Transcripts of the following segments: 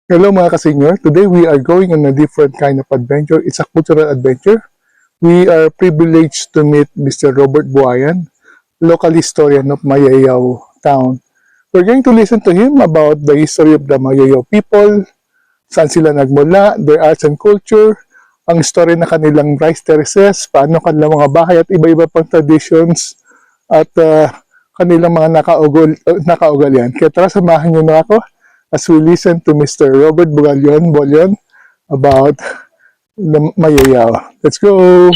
Hello mga ka-senior. Today we are going on a different kind of adventure. It's a cultural adventure. We are privileged to meet Mr. Robert Buayan, local historian of Mayoyao town. We're going to listen to him about the history of the Mayoyao people, saan sila nagmula, their arts and culture, ang story na kanilang rice terraces, paano kanilang mga bahay at iba-iba pang traditions at kanilang mga nakaugalian. Kaya tara, samahan niyo na ako as we listen to Mr. Robert Bongayon about the Mayoyao. Let's go!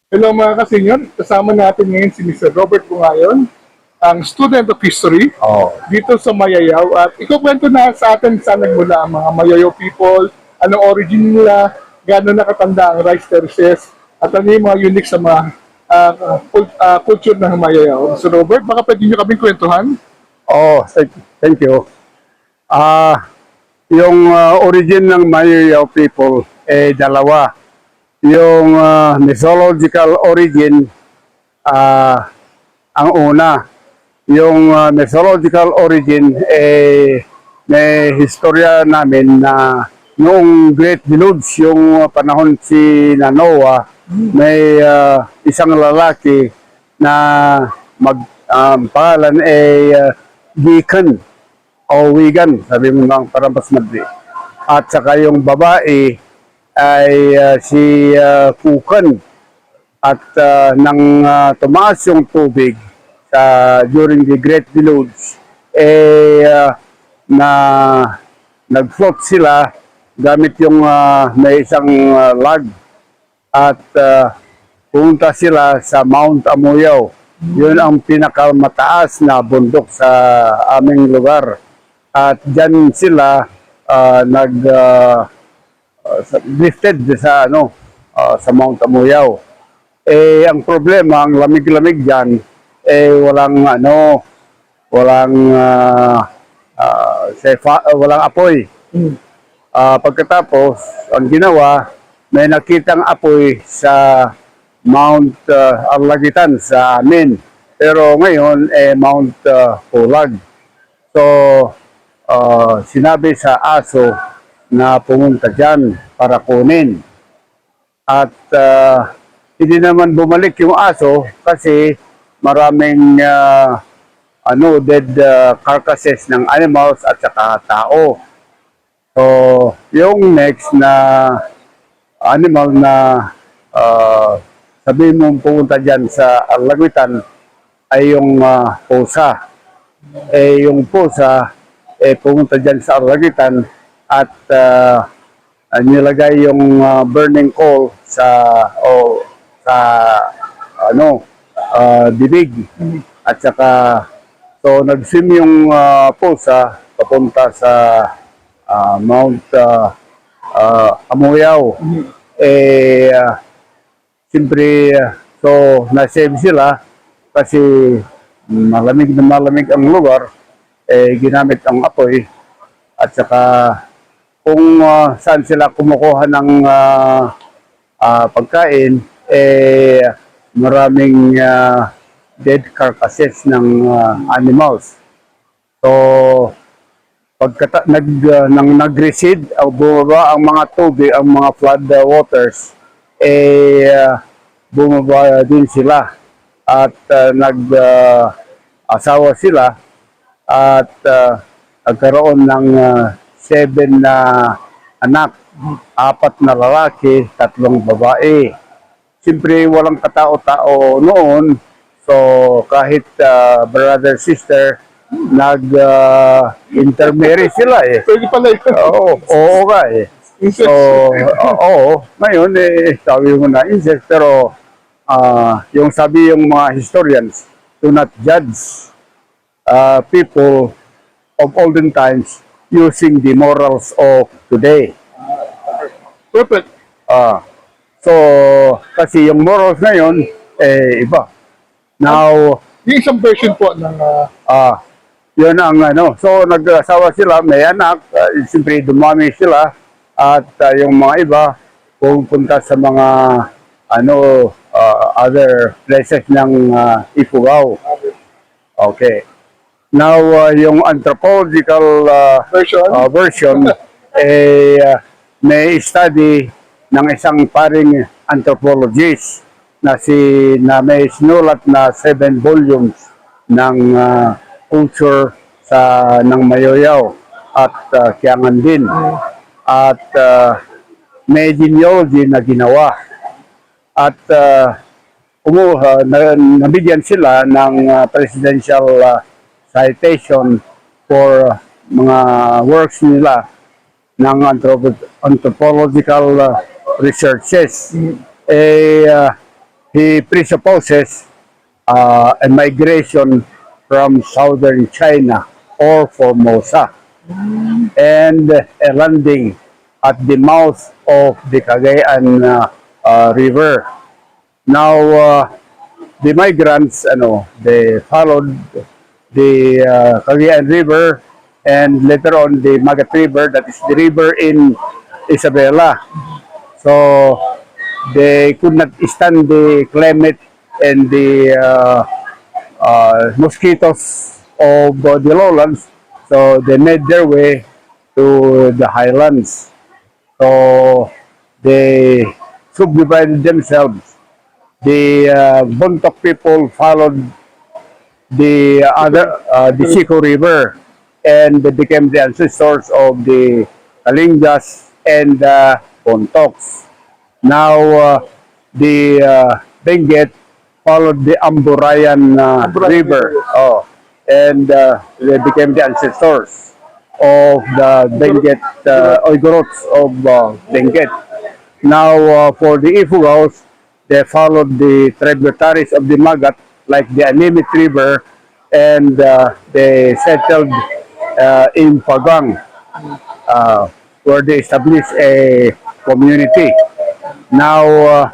Hello mga ka-senior, kasama natin ngayon si Mr. Robert Bongayon, ang student of history dito sa Mayoyao. At ikukwento na sa atin saan nagmula ang mga Mayoyao people, anong origin nila, gaano nakatanda ang rice terraces, at ano yung mga unique sa mga culture ng Mayoyao. So Robert, baka pwede nyo kaming kwentuhan? Thank you. Yung origin ng Mayoyao people dalawa. Yung mythological origin, ang una. Yung mythological origin, may historya namin na noong Great Deluge, yung panahon si Noah, may isang lalaki na pangalan Gikan o Wigan, sabi mo lang parang mas madli. At saka yung babae ay si Kukan. At nang tumaas yung tubig during the Great Deluge, nag-float sila gamit yung may isang lag at pumunta sila sa Mount Amoyaw. Yun ang pinakamataas na bundok sa aming lugar. At dyan sila lifted sa sa Mount Amoyaw. Ang problema, ang lamig-lamig diyan walang apoy. Pagkatapos, ang ginawa, may nakitang apoy sa Mount Arlagitan sa amin. Pero ngayon Mount Pulag. So sinabi sa aso na pumunta dyan para kunin. At hindi naman bumalik yung aso kasi maraming dead carcasses ng animals at saka tao. So, yung next na animal na sabihin mo pumunta dyan sa Arlaguitan ay yung pusa. Yung pusa pumunta dyan sa Arlaguitan at nilagay yung burning coal sa bibig. At saka so nag-swim yung pusa papunta sa Mount Amoyaw. Siyempre so na-save sila kasi malamig na malamig ang lugar, ginamit ang apoy. At saka kung saan sila kumukuha ng pagkain, maraming dead carcasses ng animals. So, nang nag-recede, bumaba ang mga tubig, ang mga flood waters, bumaba din sila. at nag-asawa sila at nagkaroon ng 7 na anak, 4 na lalaki, 3 babae. Siyempre, walang katao-tao noon. So, kahit brother, sister, nag-intermarry sila eh. Pwede pala yun. Oo nga eh. So, oo. Ngayon, sabi mo na incest, pero yung sabi yung mga historians, do not judge people of olden times using the morals of today. Perfect. So, kasi yung morals ngayon, iba. Now, Yung isang version po ng yun ang ano. So, nag-asawa sila, may anak, siyempre dumami sila, at yung mga iba, pupunta sa mga other places ng Ifugao. Okay. Now, yung anthropological version, may study ng isang paring anthropologist na may sinulat na 7 volumes ng culture ng Mayoyao at Kiangan din. At may genealogy na ginawa. At nabigyan sila ng presidential citation for mga works nila ng anthropological researches. He presupposes a migration from southern China or Formosa and a landing at the mouth of the Cagayan River. Now, the migrants, they followed the Cagayan River and later on the Magat River, that is the river in Isabela. So, they could not stand the climate and the mosquitoes of the lowlands, so they made their way to the highlands. So, they subdivided themselves. The Bontoc people followed the Sico River, and they became the ancestors of the Kalingas and Bontocs. Now, the Benguet followed the Amburayan River, and they became the ancestors of the Benguet, Oigorots of Benguet. Now, for the Ifugaos, they followed the tributaries of the Magat, like the Animit River, and they settled in Pagang, where they established a community. Now,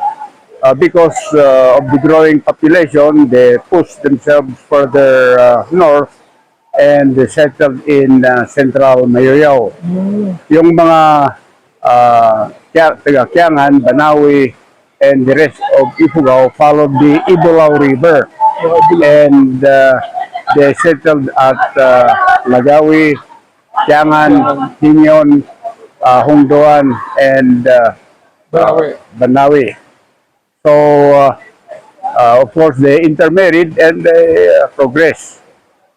because of the growing population, they pushed themselves further north and they settled in central Mayoyao. Yung mga taga Kiangan, Banawi, and the rest of Ifugao followed the Ibulao River, and they settled at Lagawi, Kiangan, Hinyon, Hungdoan, and Banawi. So, of course, they intermarried and they progressed.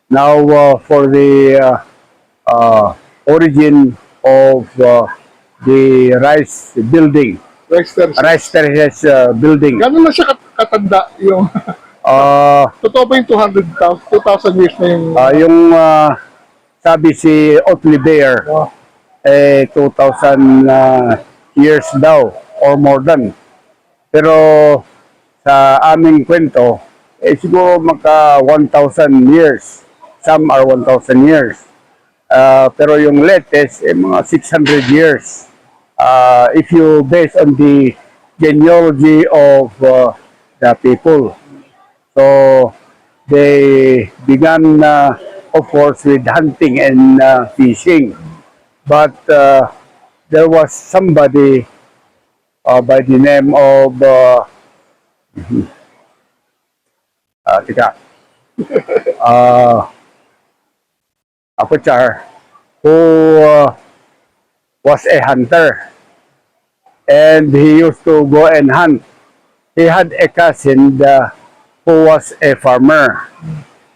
Now, for the origin of the rice building, Rice Terraces building. Gano'n na siya katanda yung totoo ba yung 2,000 years na yung yung sabi si Otley Bear, 2,000 years daw or more than. Pero sa aming kwento, siguro maka 1,000 years. Some are 1,000 years. Pero yung latest, mga 600 years. If you base on the genealogy of the people. So, they began, of course, with hunting and fishing. But there was somebody by the name of Akuchar, who was a hunter, and he used to go and hunt. He had a cousin who was a farmer.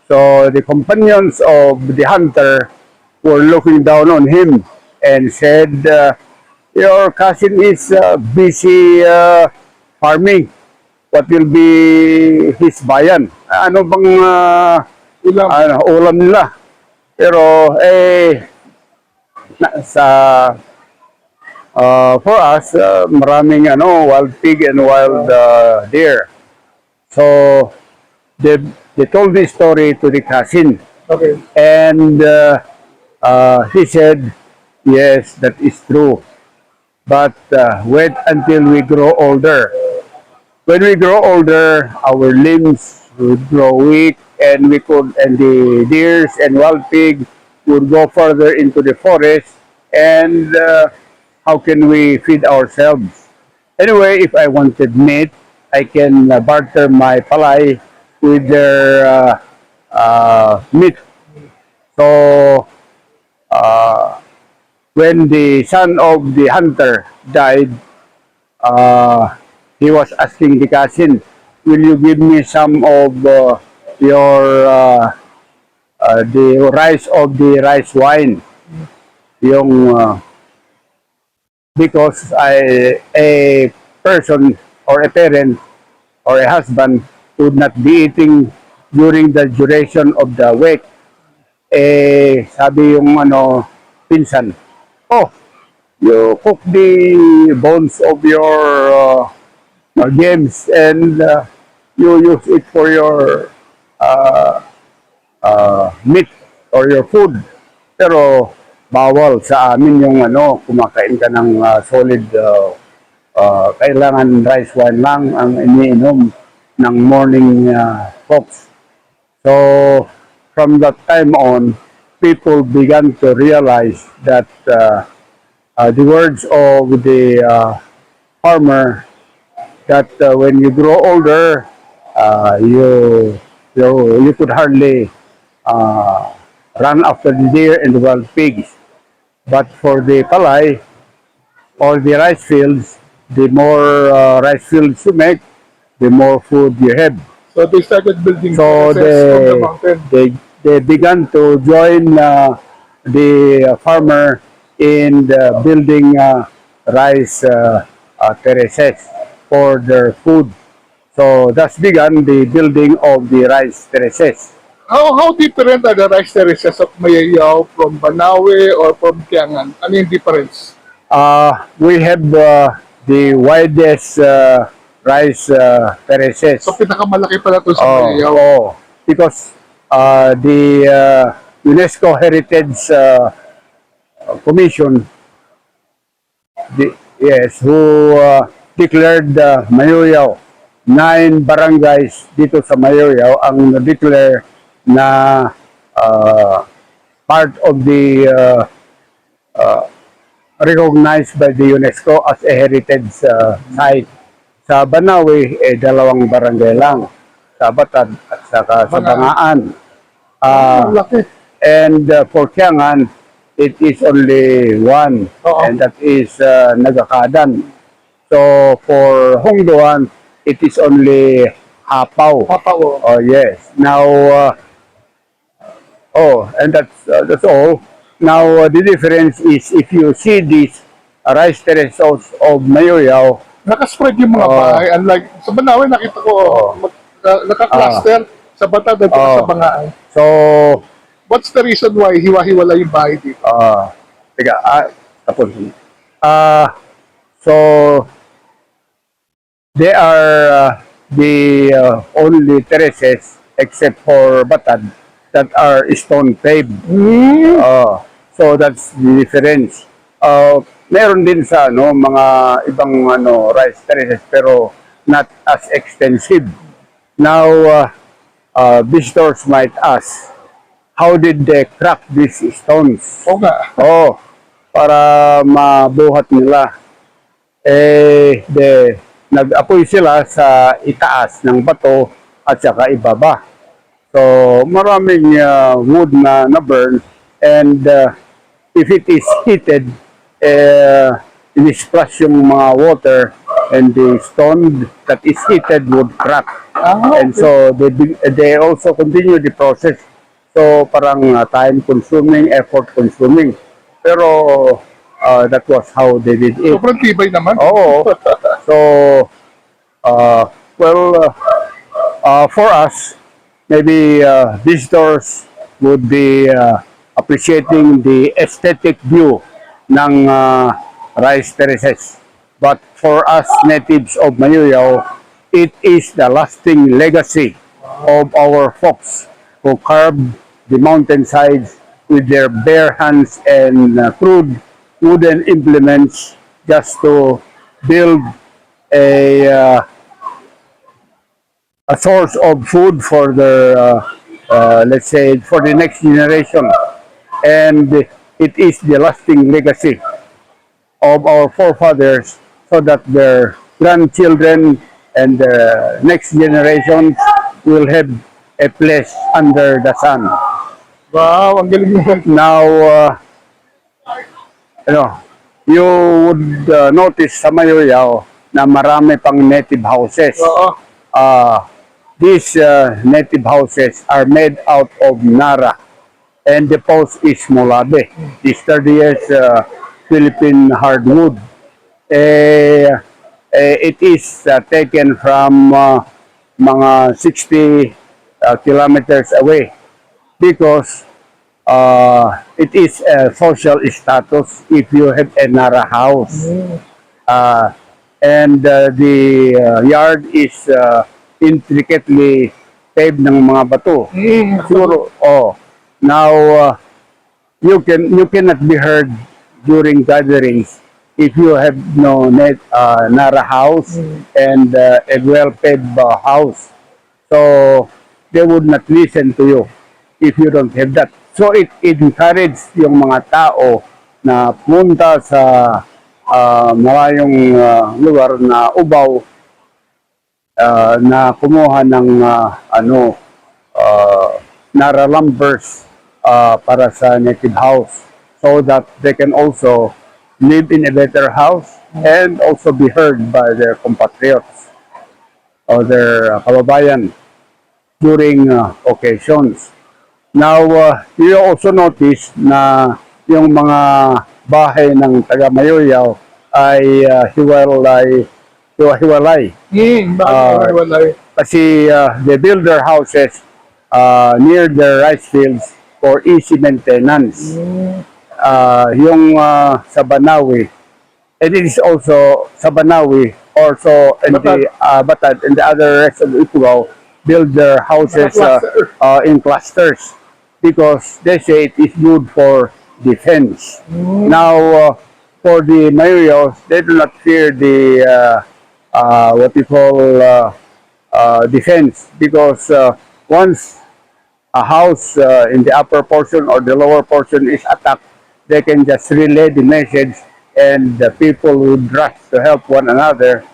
So the companions of the hunter were looking down on him and said, your cousin is busy farming. What will be his bayan? Ano bang ulam nila? Pero sa for us, maraming wild pig and wild deer. So they told this story to the cousin. Okay. And he said, yes, that is true. But wait until we grow older. When we grow older, our limbs would grow weak, and the deers and wild pig would go further into the forest. And how can we feed ourselves? Anyway, if I wanted meat, I can barter my palay with their meat. So when the son of the hunter died, he was asking the cousin, will you give me some of your the rice of the rice wine? Yung because a person or a parent or a husband would not be eating during the duration of the week. Sabi yung pinsan, oh, you cook the bones of your games and you use it for your meat or your food. Pero bawal sa amin yung kumakain ka ng solid, kailangan rice wine lang ang iniinom ng morning folks. So from that time on, people began to realize that the words of the farmer that when you grow older, you could hardly run after the deer and the wild pigs. But for the palay or the rice fields, the more rice fields you make, the more food you have. So they started building So terraces on the mountain. they began to join the farmer in building rice terraces for their food. So thus began the building of the rice terraces. How different are the rice terraces of Mayoyao from Banawe or from Kiangan? Ano yung difference? We have the widest rice terraces. So pinakamalaki pala ito sa Mayoyao. Oh, because the UNESCO Heritage Commission, who declared Mayoyao, 9 barangays dito sa Mayoyao ang na-declare na part of the recognized by the UNESCO as a heritage site. Sa Banawe, 2 barangay lang. Sa Batad at saka sa Bangaan. Malaki. And for Kiangan, it is only 1. And that is Nagakadan. So for Hongdoan, it is only Hapaw. Papaw. Oh yes. Now, and that's all. Now the difference is if you see these rice terraces of Mayoyao, Nakaspread yung mga bahay. Unlike sa Banawe, nakita ko naka-cluster sa Batad at sa Bangaan. so What's the reason why hiwa-hiwala yung bahay dito? teka, tapos. So they are the only terraces except for Batad that are stone paved. So that's the difference. Meron din sa mga ibang rice terraces pero not as extensive. Now visitors might ask, how did they crack these stones? Oo nga. Para mabuhat nila. Nag-apoy sila sa itaas ng bato at saka ibaba. So maraming wood na burn, and if it is heated, in-splash yung mga water, and the stone that is heated would crack. And so they also continue the process. So parang time consuming, effort consuming. Pero that was how they did it. Sobrang tibay naman. Oo. So uh, well for us, maybe visitors would be appreciating the aesthetic view ng rice terraces. But for us natives of Mayoyao, it is the lasting legacy of our folks who carved the mountainsides with their bare hands and crude wooden implements just to build a a source of food for their, let's say, for the next generation. And it is the lasting legacy of our forefathers so that their grandchildren and the next generation will have a place under the sun. Wow, ang galing naman. Now, you know, you would notice sa Mayoyao na marami pang native houses. Oo. These native houses are made out of Nara and the post is Molabe, the sturdiest Philippine hardwood. It is taken from mga 60 kilometers away because it is a social status if you have a Nara house. And the yard is intricately paved ng mga bato. Siguro, now you cannot be heard during gatherings if you have no Nara house and a well paved house. So they would not listen to you if you don't have that. So it encourages yung mga tao na pumunta sa malayong lugar na ubaw na kumuha ng Nara lumbers para sa native house so that they can also live in a better house and also be heard by their compatriots or their kababayan during occasions. Now, you also notice na yung mga bahay ng taga Mayoyao ay hiwalay. Kasi they build their houses near their rice fields for easy maintenance. Yung sa Banawi, and it is also sa Banawi, also in the Batad and the other rest of Ifugao build their houses in clusters because they say it is good for defense. Now, for the Mayoyaos, they do not fear the what we call defense because once a house in the upper portion or the lower portion is attacked, they can just relay the message and the people would rush to help one another.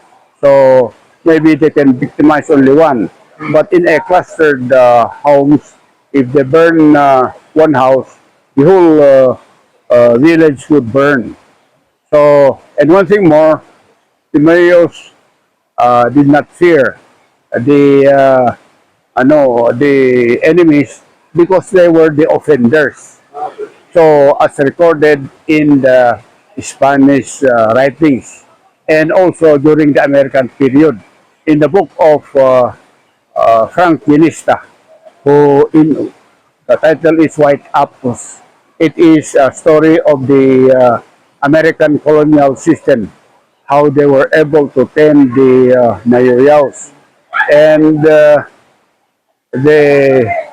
So maybe they can victimize only one. But in a clustered homes, if they burn one house, the whole village would burn. So, and one thing more, the Mayos did not fear the the enemies because they were the offenders. So, as recorded in the Spanish writings and also during the American period, in the book of Frank Winista, who in the title is White Apples. It is a story of the American colonial system, how they were able to tame the Mayoyaos. And the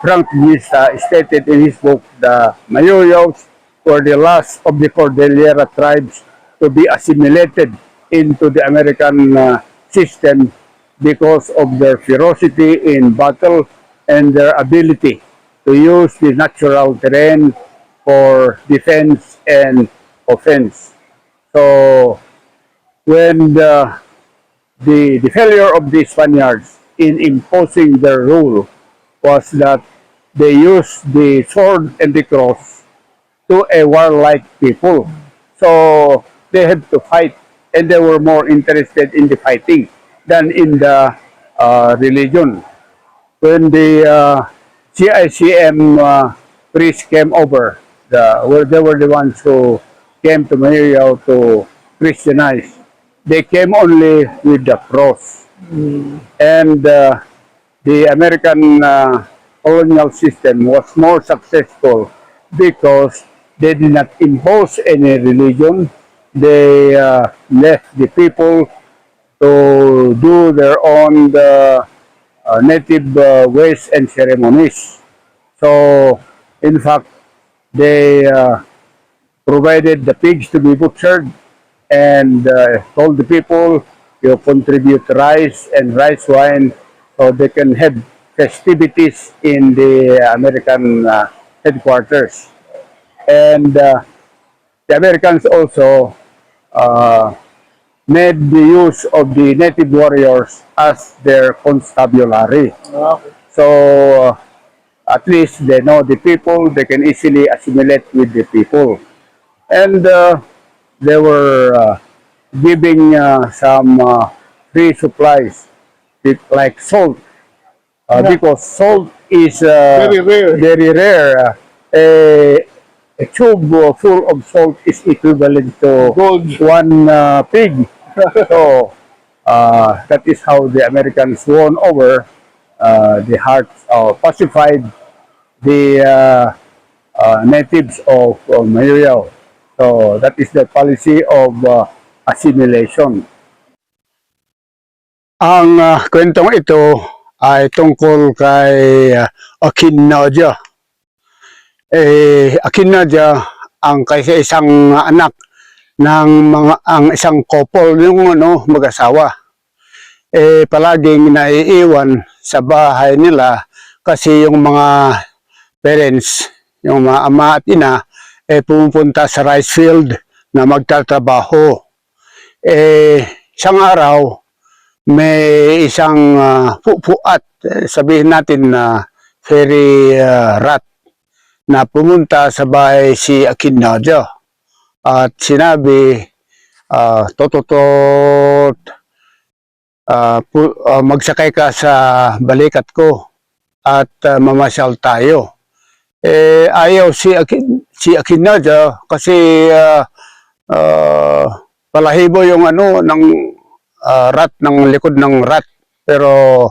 Frank Winista stated in his book, the Mayoyaos were the last of the Cordillera tribes to be assimilated into the American system because of their ferocity in battle and their ability to use the natural terrain for defense and offense. So when the failure of the Spaniards in imposing their rule was that they used the sword and the cross to a warlike people. So they had to fight and they were more interested in the fighting than in the religion. When the CICM priests came over, they were the ones who came to Mayoyao to Christianize. They came only with the cross. And the American colonial system was more successful because they did not impose any religion. They left the people to do their own native ways and ceremonies. So, in fact, they provided the pigs to be butchered and told the people you contribute rice and rice wine so they can have festivities in the American headquarters. And the Americans also uh, made the use of the native warriors as their constabulary. So at least they know the people, they can easily assimilate with the people. And they were giving some free supplies like salt, because salt is Very rare. very rare. A tube full of salt is equivalent to Gold. one pig. So that is how the Americans won over the hearts, pacified the natives of Mayoyao. So that is the policy of assimilation. Ang kwentong ito ay tungkol kay Akhinnaja. Akhinnaja ang kaysa isang anak ng ang isang couple, yung mag-asawa. Palaging naiiwan sa bahay nila kasi yung mga parents, yung mga ama at ina, pumupunta sa rice field na magtatrabaho. Isang araw, may isang pupuat, sabihin natin na fairy rat, na pumunta sa bahay si Akhinnaja at sinabi, tototot, magsakay ka sa balikat ko at mamasyal tayo. Ayaw si Akhinnaja kasi palahibo yung ng rat, ng likod ng rat, pero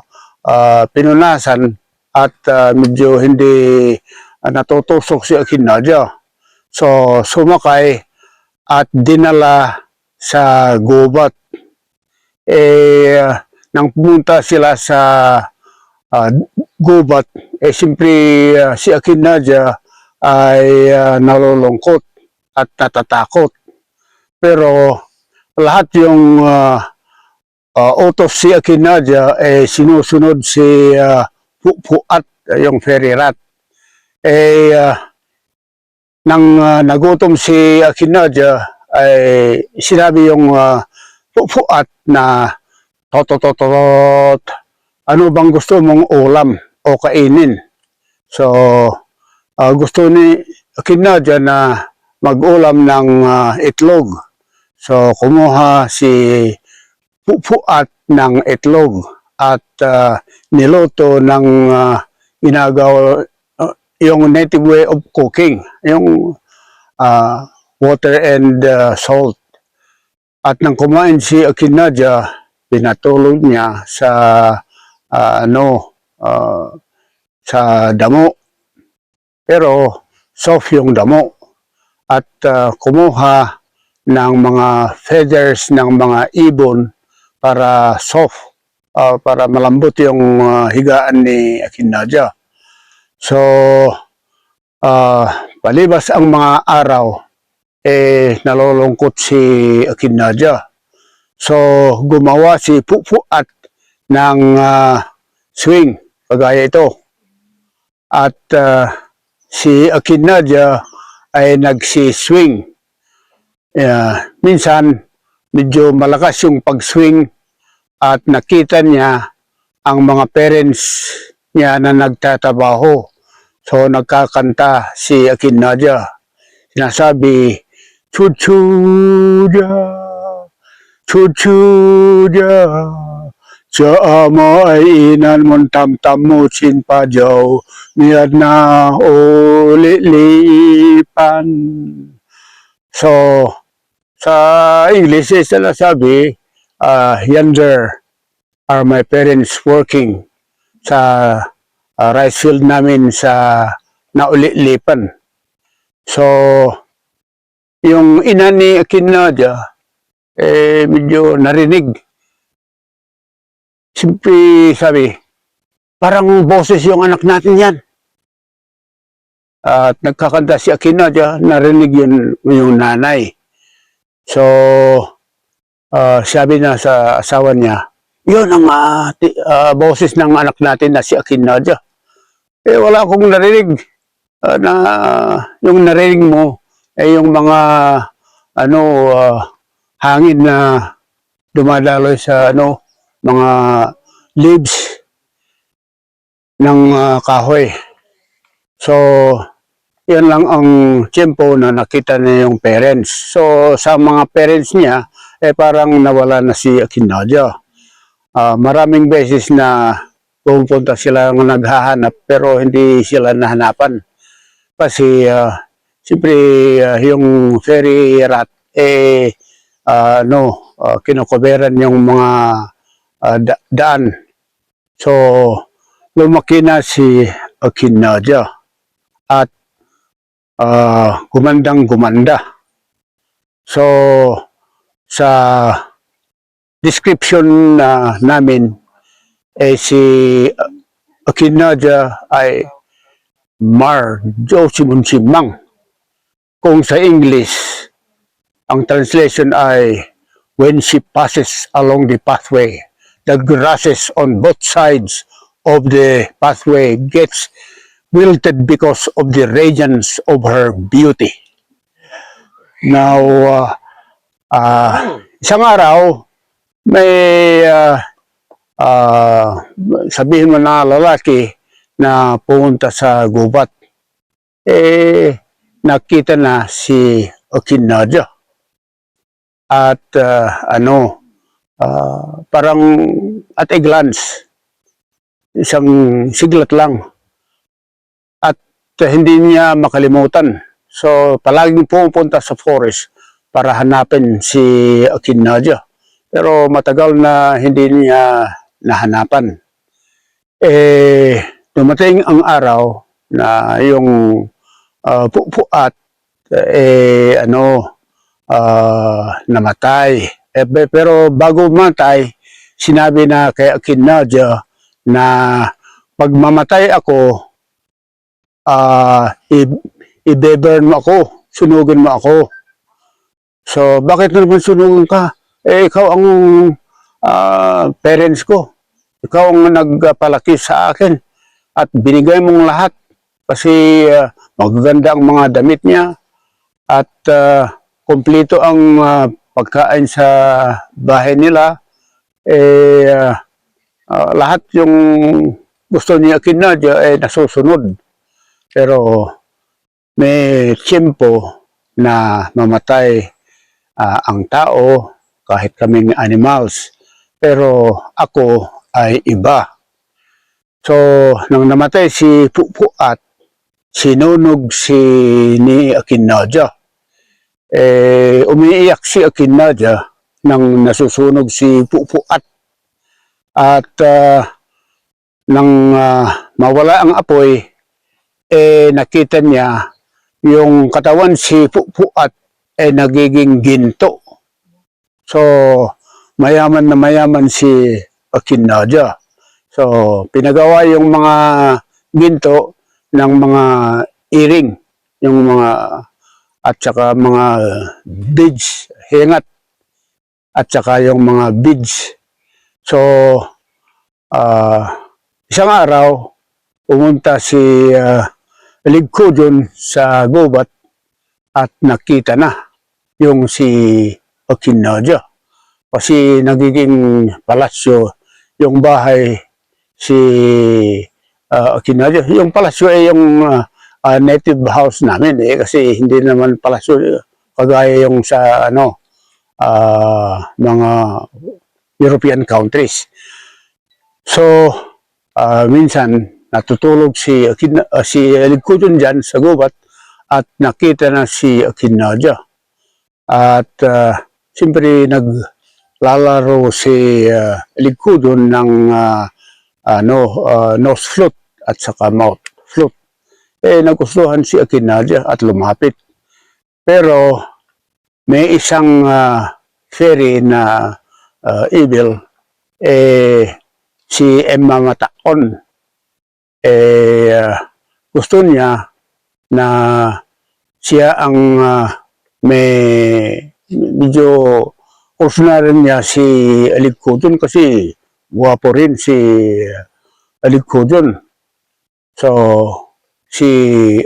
pinunasan at medyo hindi natutusok si Akhinnaja. So sumakay at dinala sa gubat. Nang pumunta sila sa gubat, siyempre si Akhinnaja ay nalulungkot at natatakot. Pero lahat yung utos si Akhinnaja sinusunod si Puat, yung fairy rat. Nang nagutom si Akhinnaja, ay sinabi yung Puat na tototot, ano bang gusto mong ulam o kainin? So gusto ni Akhinnaja na mag-ulam ng itlog. So kumuha si Puat ng itlog at niluto ng ginagawa yung native way of cooking, yung water and salt. At nang kumain si Akhinnaja, pinatulog niya sa sa damo. Pero soft yung damo at kumuha ng mga feathers ng mga ibon para soft, para malambot yung higaan ni Akhinnaja. So palibas ang mga araw, nalulungkot si Akhinnaja. So gumawa si Puat ng swing kagaya ito. At si Akhinnaja ay nagsi-swing. Minsan medyo malakas yung pag-swing at nakita niya ang mga parents niya na nagtatrabaho. So nagkakanta si Akhinnaja. Sinasabi, chuchuja, chuchuja, Sa amo ay inan mon tamtam mo sin padyaw, miyad na ulilipan. So, sa English, sila sabi, yonder are my parents working sa rice field namin sa naulilipan. So, yung ina ni Akhinnaja, medyo narinig. Siyempre sabi, parang boses yung anak natin yan. At nagkakanta si Akhinnaja, narinig yun yung nanay. So, sabi na sa asawa niya, yun ang boses ng anak natin na si Akhinnaja. Wala akong narinig na yung narinig mo yung mga ano hangin na dumadaloy sa mga leaves ng kahoy. So, yan lang ang tiyempo na nakita niya yung parents. So, sa mga parents niya, parang nawala na si Akhinnaja. Maraming beses na pupunta sila ng naghahanap pero hindi sila nahanapan. Kasi, siyempre, yung fairy rat, kinokoberan yung mga daan. So, lumaki na si Akhinnaja at gumandang-gumanda. So, sa description namin, si Akhinnaja ay Simang. Kung sa English, ang translation ay, when she passes along the pathway, the grasses on both sides of the pathway gets wilted because of the radiance of her beauty. Now, isang araw, may sabihin mo na lalaki na pumunta sa gubat. Nakita na si Akhinnaja. At parang at a glance, isang siglat lang. At hindi niya makalimutan. So, palaging pupunta sa forest para hanapin si Akhinnaja. Pero matagal na hindi niya nahanapan. Dumating ang araw na yung pupuat namatay. Pero bago mamatay, sinabi na kay Akhinnaja na pag mamatay ako, i-burn mo ako, sunugin mo ako. So, bakit naman sunugin ka? Ikaw ang parents ko. Ikaw ang nagpalaki sa akin. At binigay mong lahat. Kasi magaganda ang mga damit niya. At kompleto ang pagkain sa bahay nila. Lahat yung gusto niya Akhinnaja nasusunod. Pero may tiyempo na mamatay ang tao, kahit kaming animals. Pero ako ay iba. So, nang namatay si Pupuat, sinunog ni Akhinnaja. Umiiyak si Akhinnaja nang nasusunog si Pupuat. At nang mawala ang apoy, nakita niya yung katawan si Pupuat nagiging ginto. So, mayaman na mayaman si Akhinnaja. So, pinagawa yung mga ginto ng mga earring, yung mga at saka mga beads, hingat, at saka yung mga beads. So, isang araw, pumunta si Ligkodyon sa gubat at nakita na yung si Akhinnaja. Kasi nagiging palasyo yung bahay si Akhinnaja. Yung palasyo ay yung native house namin kasi hindi naman palasyo kagaya yung sa mga European countries. So, minsan natutulog si Ligkudon dyan sa gubat at nakita na si Akhinnaja. At siyempre naglalaro si Ligkudon ng nose flute at saka mouth flute. Nagustuhan si Akhinnaja at lumapit. Pero may isang fairy na evil, si Emma Mataon, gusto niya na siya ang may medyo kurso na rin niya si Aligkudon kasi guwapo rin si Aligkudon. So, si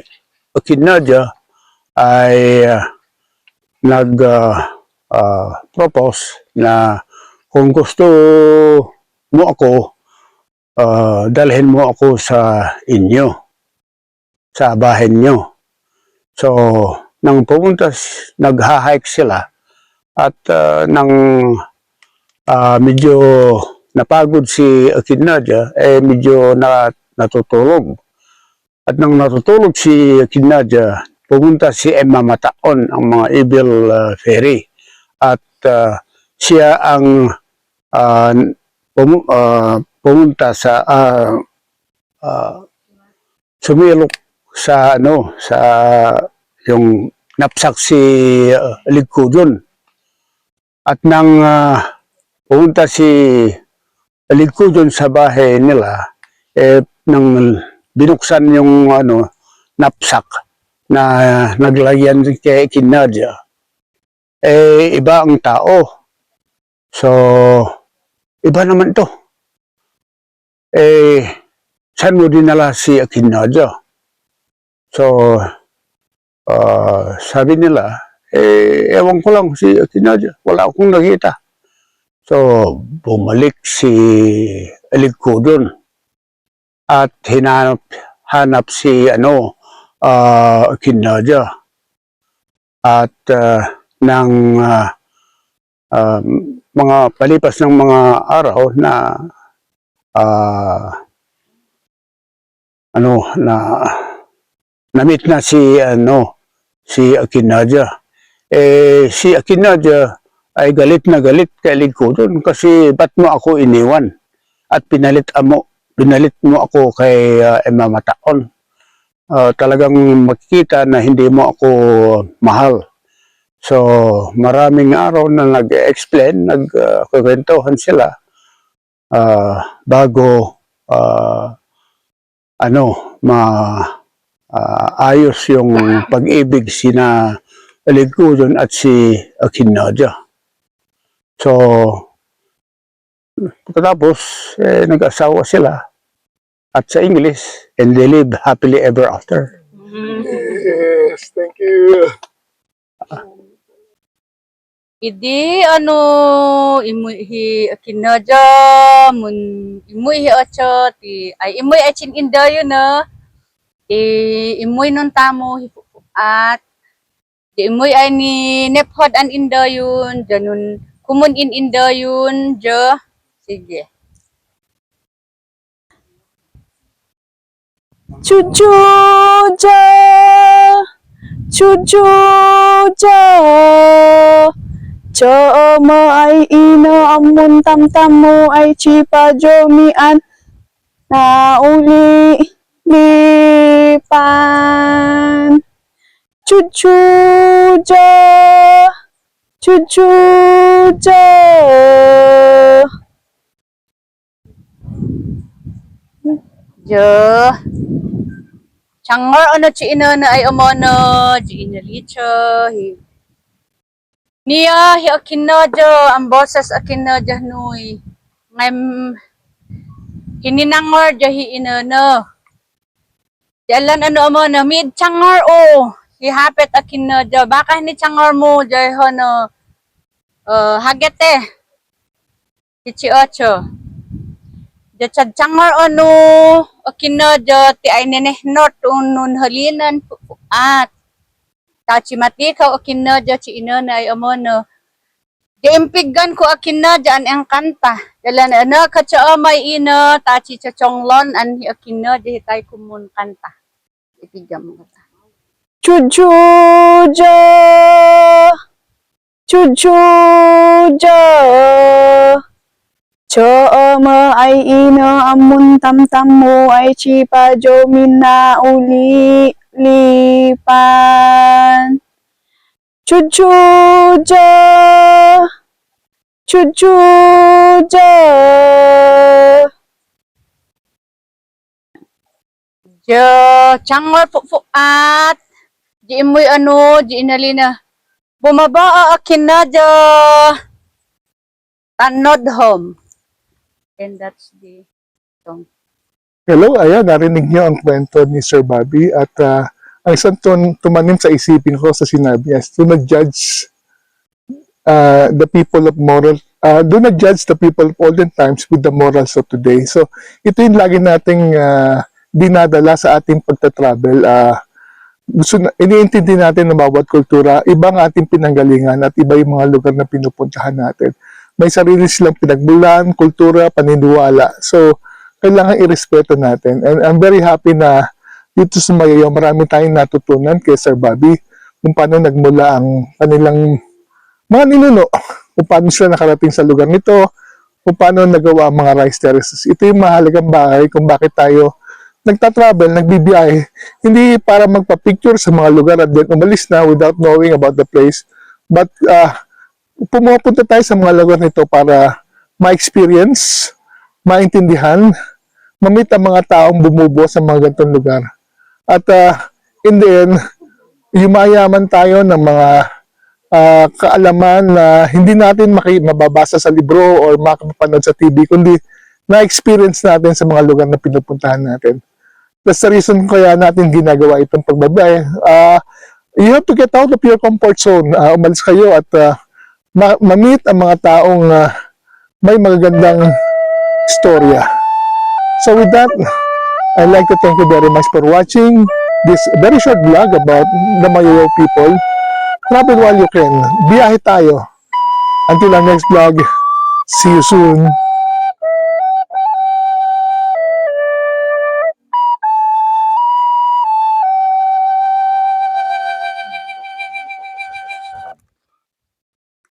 Akhinnaja ay nag-propose na kung gusto mo ako, dalhin mo ako sa inyo, sa bahay nyo. So, nang pumunta, nag-hike sila at nang medyo napagod si Akhinnaja, medyo natutulog. At nang natutulog si Akhinnaja, pumunta si Emma Mataon, ang mga evil fairy. At siya ang pumunta sa sumilok sa sa yung napsak si Ligkudon. At nang pumunta si Ligkudon sa bahay nila, nang binuksan yung napsak na naglagyan kay Akhinnaja, iba ang tao. So, iba naman to. Saan mo dinala si Akhinnaja? So, sabi nila, ewan ko lang si Akhinnaja, wala akong nakita. So, bumalik si Ligkudon at hanap si Akhinnaja. At ng mga palipas ng mga araw na na-meet na si Akhinnaja. Si Akhinnaja ay galit na galit kay Ligkudon kasi ba't mo ako iniwan at pinalit mo ako kay Emma Mataon. Talagang makikita na hindi mo ako mahal. So, maraming araw na nag-explain, nagkukwentuhan sila bago ayos yung pag-ibig sina Ligkudon at si Akhinnaja. So, pagkatapos, nag-asawa sila. At sa English, and they live happily ever after. Yes, thank you. Idi imuhi Akhinnaja mun imuhi acha ti ay imuhi achin indayo na imuhi non tamo at di imuhi ay ni nephod an indayun janun kumun in indayun ja sige. Chuchuja chuchuja cho mo ay ino amun tamtamu ay chipa jomian na uli lipan chuchuja chuchuja jo changar chi ina na ay amana ji ina licha Niya hi Akhinnaja ang boses Akhinnaja nui ngem hininangor jahi inana jalan mo na mid changar hi hapet Akhinnaja baka ni changar mo jay hono hagete hichi ocho jachad changar Akhinnaja ti ay nenehnot unun halinan at Tachi mati ka Akhinnaja chi inana ay amono Diimpigan ko Akhinnaja an ang kanta. Dalan ana katsa may ina tachi cha chonglon an hi Akhinnaja hitay kumun kanta. Ipigam mo kata. Chuchuja Chuchuja cho ma ay ina amun tam tam mo ay chipa jo minna uli lipan. Chuchuja Chuchuja Jo changwal fuat di imoy ano di inalina bumaba Akhinnaja tanod home and that's the song. Hello, ayan, narinig niyo ang kwento ni Sir Bobby at ang isang tumanim sa isipin ko sa sinabi niya, do not judge the people of moral, do not judge the people of olden times with the morals of today. So, ito yung lagi nating dinadala sa ating pagta-travel. Iniintindi natin na bawat kultura, iba ang ating pinanggalingan at iba yung mga lugar na pinupuntahan natin. May sarili silang pinagmulan, kultura, paniniwala. So, kailangan irespeto natin. And I'm very happy na dito sa Mayoyao, marami tayong natutunan kay Sir Bobby kung paano nagmula ang kanilang mga ninuno, kung paano sila nakarating sa lugar nito, kung paano nagawa ang mga rice terraces. Ito yung mahalagang bagay kung bakit tayo nagta-travel, nagbibiyahe, hindi para magpa-picture sa mga lugar at then umalis na without knowing about the place. But pumupunta tayo sa mga lugar nito para ma-experience, maintindihan, ma-meet ang mga taong bumubuo sa mga ganitong lugar. At in the end, yumayaman tayo ng mga kaalaman na hindi natin mababasa sa libro or makapapanood sa TV, kundi na-experience natin sa mga lugar na pinupuntahan natin. That's the reason kaya natin ginagawa itong pagbabiyahe. You have to get out of your comfort zone. Umalis kayo at ma-meet ang mga taong may magagandang storya. So with that, I'd like to thank you very much for watching this very short vlog about the Mayoyao people. Travel while you can. Biyahe tayo. Until our next vlog, see you soon.